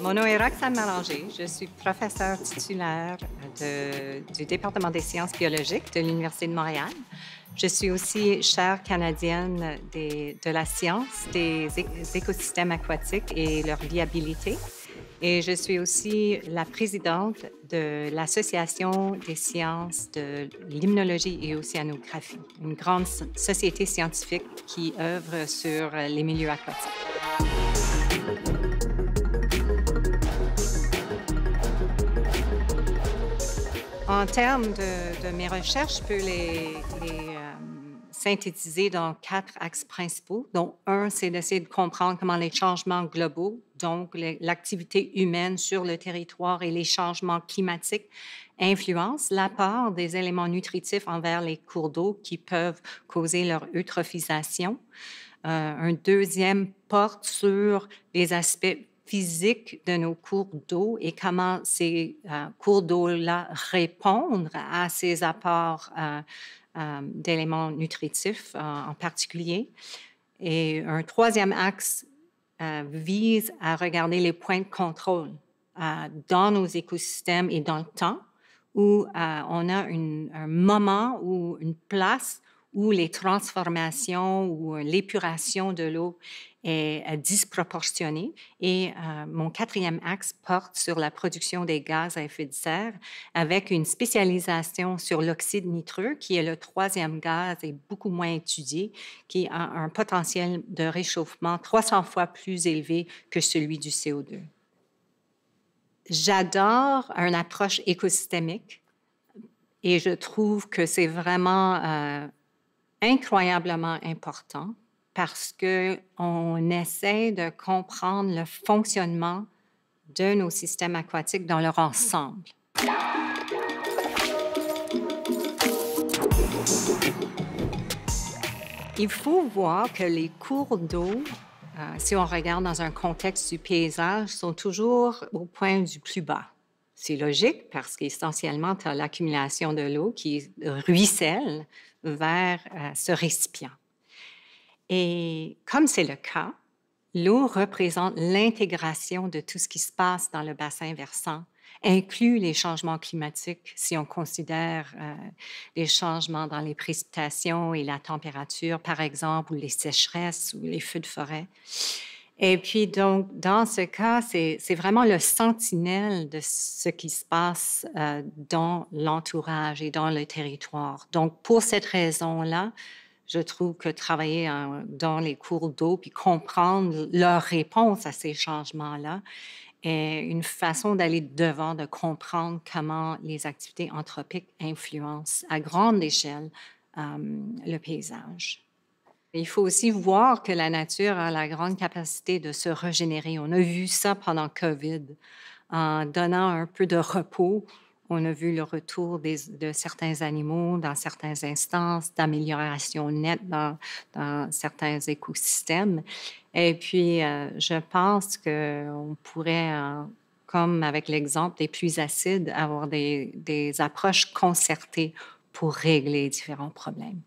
Mon nom est Roxane Mallanger. Je suis professeure titulaire du département des sciences biologiques de l'Université de Montréal. Je suis aussi chaire canadienne de la science des écosystèmes aquatiques et leur viabilité. Et je suis aussi la présidente de l'Association des sciences de limnologie et océanographie, une grande société scientifique qui œuvre sur les milieux aquatiques. En termes de mes recherches, je peux les synthétiser dans 4 axes principaux, dont un, c'est d'essayer de comprendre comment les changements globaux, donc l'activité humaine sur le territoire et les changements climatiques influencent l'apport des éléments nutritifs envers les cours d'eau qui peuvent causer leur eutrophisation. Un deuxième porte sur les aspects physiques de nos cours d'eau et comment ces cours d'eau-là répondent à ces apports d'éléments nutritifs en particulier. Et un troisième axe vise à regarder les points de contrôle dans nos écosystèmes et dans le temps où on a un moment ou une place où les transformations ou l'épuration de l'eau est disproportionnée. Et mon quatrième axe porte sur la production des gaz à effet de serre avec une spécialisation sur l'oxyde nitreux, qui est le troisième gaz et beaucoup moins étudié, qui a un potentiel de réchauffement 300 fois plus élevé que celui du CO2. J'adore une approche écosystémique et je trouve que c'est vraiment incroyablement important parce qu'on essaie de comprendre le fonctionnement de nos systèmes aquatiques dans leur ensemble. Il faut voir que les cours d'eau, si on regarde dans un contexte du paysage, sont toujours au point du plus bas. C'est logique parce qu'essentiellement, tu as l'accumulation de l'eau qui ruisselle vers ce récipient. Et comme c'est le cas, l'eau représente l'intégration de tout ce qui se passe dans le bassin versant, inclut les changements climatiques, si on considère les changements dans les précipitations et la température, par exemple, ou les sécheresses ou les feux de forêt. Et puis, donc, dans ce cas, c'est vraiment le sentinelle de ce qui se passe dans l'entourage et dans le territoire. Donc, pour cette raison-là, je trouve que travailler dans les cours d'eau puis comprendre leur réponse à ces changements-là est une façon d'aller devant, de comprendre comment les activités anthropiques influencent à grande échelle le paysage. Il faut aussi voir que la nature a la grande capacité de se régénérer. On a vu ça pendant COVID. En donnant un peu de repos, on a vu le retour de certains animaux dans certaines instances, d'amélioration nette dans certains écosystèmes. Et puis, je pense qu'on pourrait, comme avec l'exemple des pluies acides, avoir des approches concertées pour régler différents problèmes.